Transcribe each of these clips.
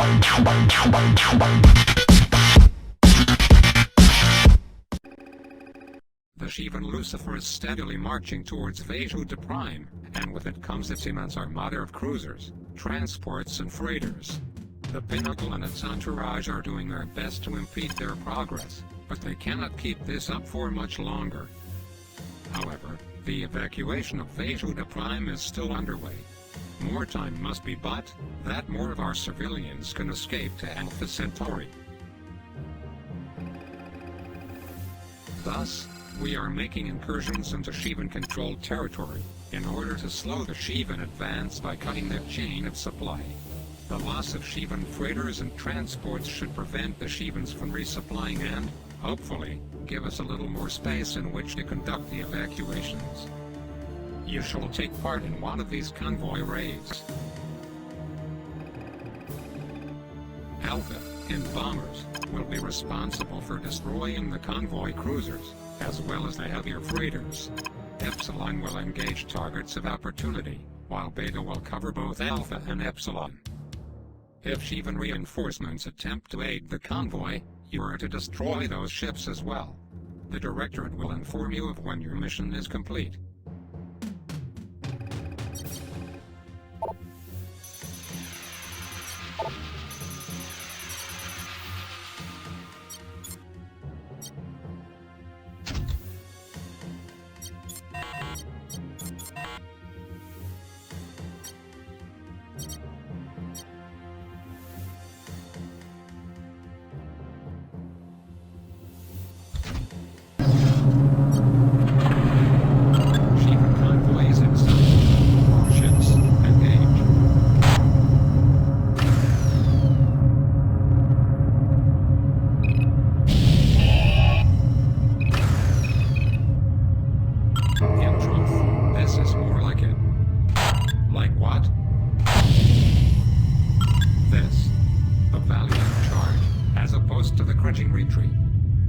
The Shivan Lucifer is steadily marching towards Futility Prime, and with it comes its immense armada of cruisers, transports and freighters. The Pinnacle and its entourage are doing their best to impede their progress, but they cannot keep this up for much longer. However, the evacuation of Futility Prime is still underway. More time must be bought, that more of our civilians can escape to Alpha Centauri. Thus, we are making incursions into Shivan-controlled territory, in order to slow the Shivan advance by cutting their chain of supply. The loss of Shivan freighters and transports should prevent the Shivans from resupplying and, hopefully, give us a little more space in which to conduct the evacuations. You shall take part in one of these convoy raids. Alpha, in bombers, will be responsible for destroying the convoy cruisers, as well as the heavier freighters. Epsilon will engage targets of opportunity, while Beta will cover both Alpha and Epsilon. If Shivan reinforcements attempt to aid the convoy, you are to destroy those ships as well. The Directorate will inform you of when your mission is complete.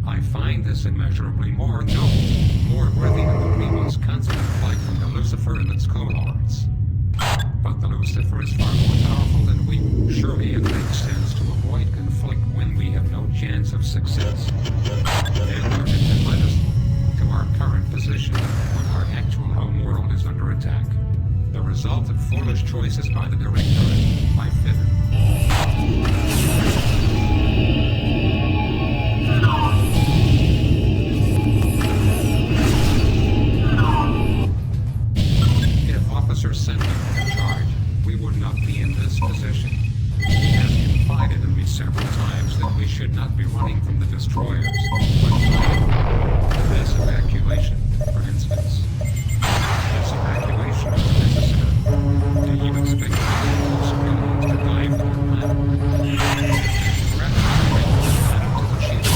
I find this immeasurably more noble, more worthy than the previous constant flight from the Lucifer and its cohorts. But the Lucifer is far more powerful than we. Surely it makes sense to avoid conflict when we have no chance of success. And it can lead us to our current position, when our actual home world is under attack. The result of foolish choices by the Directorate, by Fither. Sent me in charge, we would not be in this position. He has confided in me several times that we should not be running from the destroyers, but this evacuation, for instance. This evacuation is necessary. Do you expect the civilians to die for your plan? Rather than bring the planet to the shield.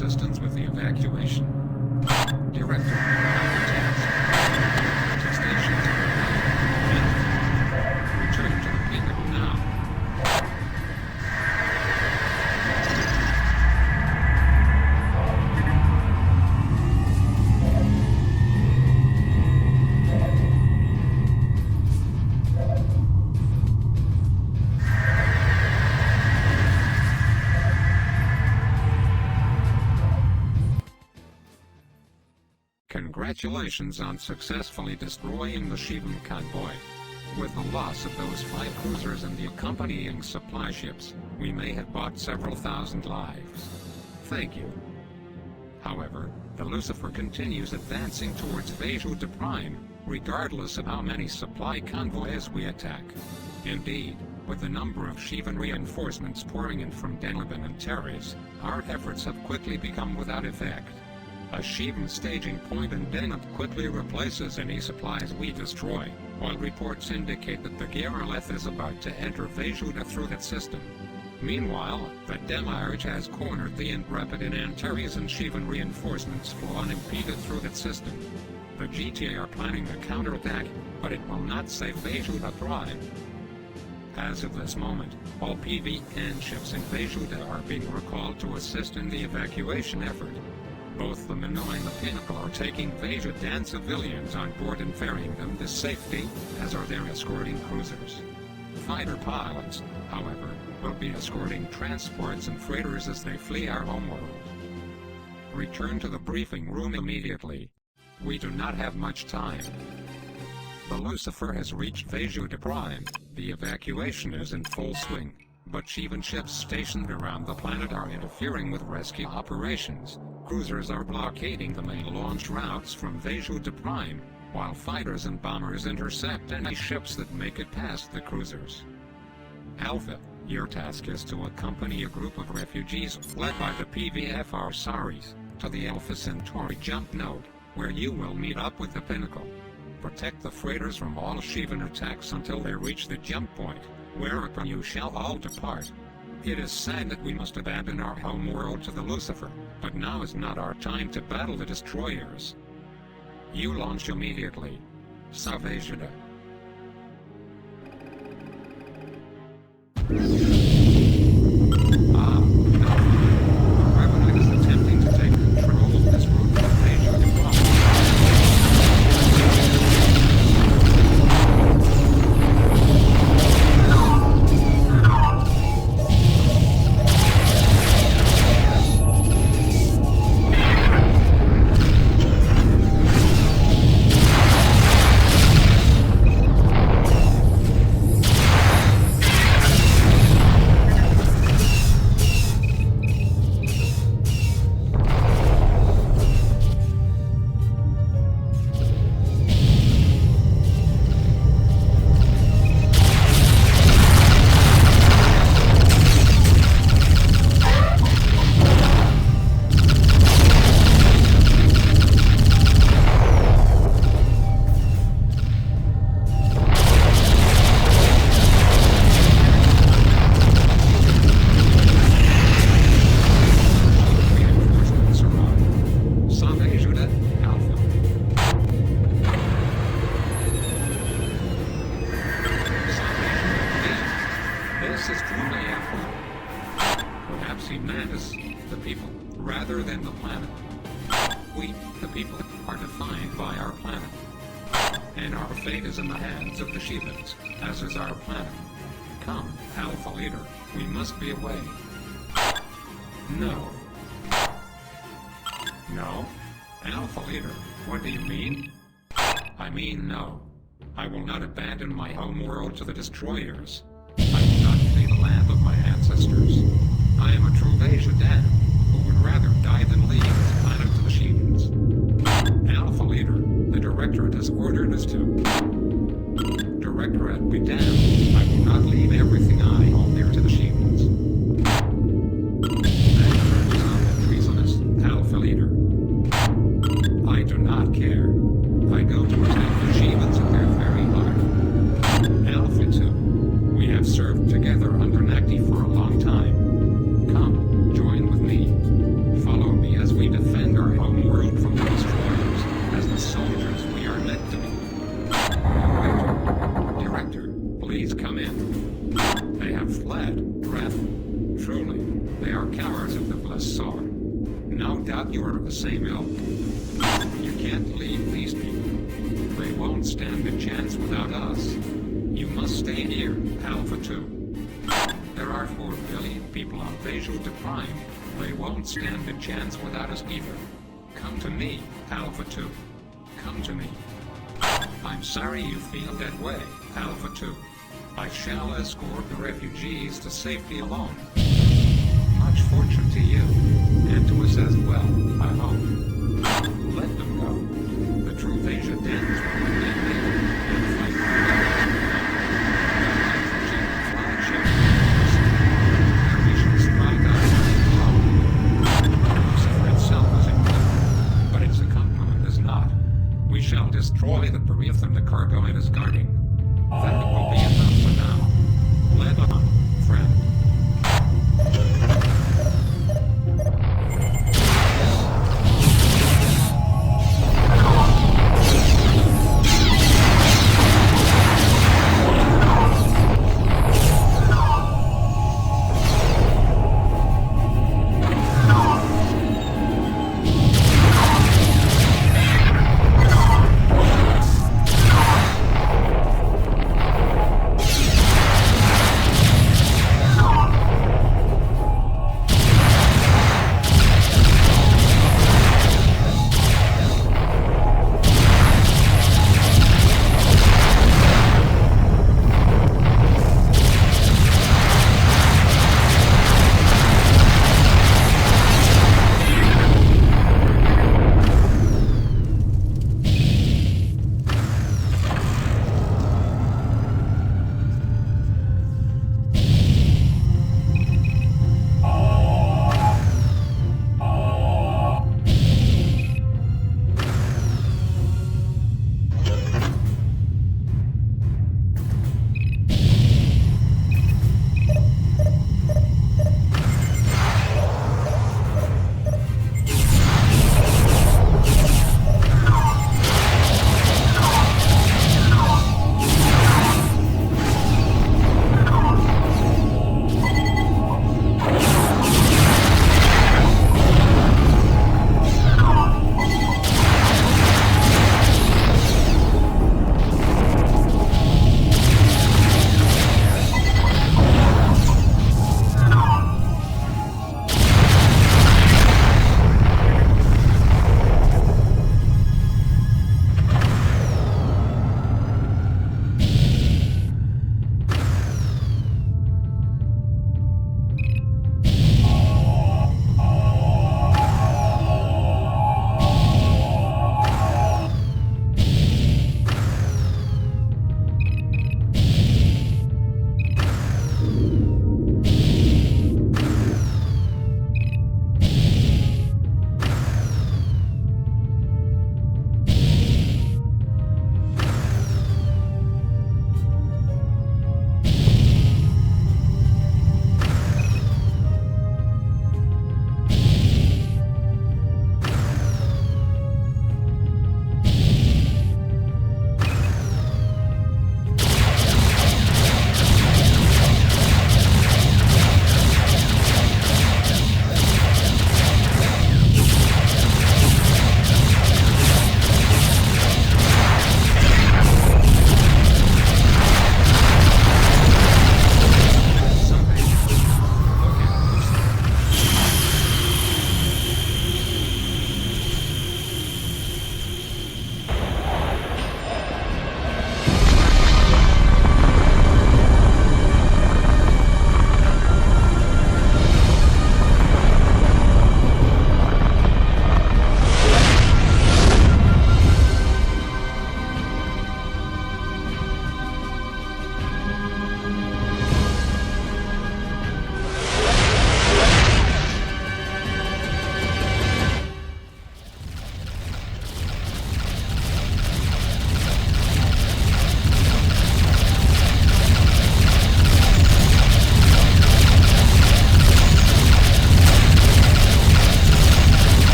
assistance with the evacuation. Director, task. To station. Return to the pinnacle now. Congratulations on successfully destroying the Shivan convoy. With the loss of those 5 cruisers and the accompanying supply ships, we may have bought several thousand lives. Thank you. However, the Lucifer continues advancing towards Vajou de Prime, regardless of how many supply convoys we attack. Indeed, with the number of Shivan reinforcements pouring in from Deliverance and Terres, our efforts have quickly become without effect. A Shivan staging point in Deneb quickly replaces any supplies we destroy, while reports indicate that the Geraleth is about to enter Vajuda through that system. Meanwhile, the Demiurge has cornered the Intrepid in Antares and Shivan reinforcements flow unimpeded through that system. The GTA are planning a counterattack, but it will not save Vajuda Prime. As of this moment, all PVN ships in Vajuda are being recalled to assist in the evacuation effort. Both the Minnow and the Pinnacle are taking Vajudan civilians on board and ferrying them to safety, as are their escorting cruisers. Fighter pilots, however, will be escorting transports and freighters as they flee our homeworld. Return to the briefing room immediately. We do not have much time. The Lucifer has reached Vajuda Prime. The evacuation is in full swing, but Shivan ships stationed around the planet are interfering with rescue operations. Cruisers are blockading the main launch routes from Vajuda Prime, while fighters and bombers intercept any ships that make it past the cruisers. Alpha, your task is to accompany a group of refugees, led by the PVFR Saris, to the Alpha Centauri jump node, where you will meet up with the Pinnacle. Protect the freighters from all Shivan attacks until they reach the jump point, whereupon you shall all depart. It is sad that we must abandon our homeworld to the Lucifer, but now is not our time to battle the destroyers. You launch immediately. Salvajuda. Revenant is attempting to take control of this route from Vajuda Prime. Rather than the planet. We, the people, are defined by our planet. And our fate is in the hands of the Shivans, as is our planet. Come, Alpha Leader, we must be away. No. No? Alpha Leader, what do you mean? I mean no. I will not abandon my homeworld to the destroyers. I will not flee the land of my ancestors. I am a true Vajudan, who would rather die than leave this planet to the Shivans. Alpha Leader, the Directorate has ordered us to. Directorate be damned, I will not leave everything I hold dear to the Shivans. That turns out treasonous, Alpha Leader. I do not care. I go to attack the Shivans at their very heart. Alpha 2, we have served together under Nakti for a long time. Come, join with me. Follow me thought you were of the same ilk. You can't leave these people. They won't stand a chance without us. You must stay here, Alpha 2. There are 4 billion people on Vejou de Prime. They won't stand a chance without us either. Come to me, Alpha 2. Come to me. I'm sorry you feel that way, Alpha 2. I shall escort the refugees to safety alone. Much fortune to you, and to us as well, I hope. Let them go. The true Veja dens will remain there and fight for flagship. We shall strike out Lucifer itself is incredible, but its accompaniment is not. We shall destroy the Bereathum the Cargoid is guarding. That will be enough for now. Let on, friend.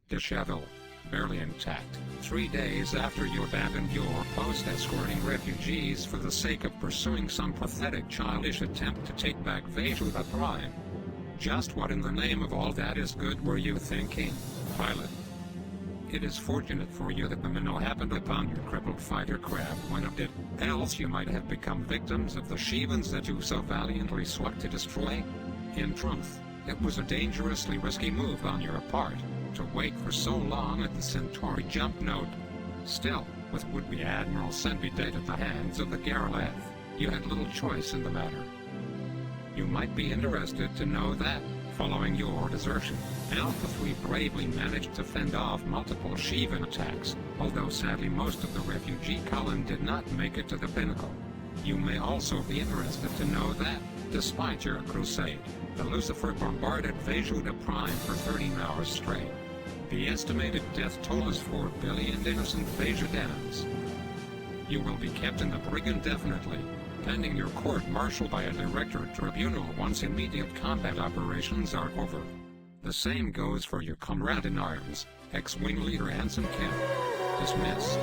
disheveled, barely intact, 3 days after you abandoned your post escorting refugees for the sake of pursuing some pathetic childish attempt to take back Vejhu the Prime. Just what in the name of all that is good were you thinking, pilot? It is fortunate for you that the minnow happened upon your crippled fighter craft when it did, else you might have become victims of the Shivans that you so valiantly sought to destroy. In truth, it was a dangerously risky move on your part, to wait for so long at the Centauri jump node. Still, with would-be Admiral Senby dead at the hands of the Garalath, you had little choice in the matter. You might be interested to know that, following your desertion, Alpha 3 bravely managed to fend off multiple Shivan attacks, although sadly most of the refugee column did not make it to the pinnacle. You may also be interested to know that, despite your crusade, the Lucifer bombarded Vejhu the Prime for 13 hours straight. The estimated death toll is 4 billion innocent Vejhudans. You will be kept in the brig indefinitely, pending your court-martial by a directorate tribunal once immediate combat operations are over. The same goes for your comrade in arms, ex-wing leader Anson Kemp. Dismissed.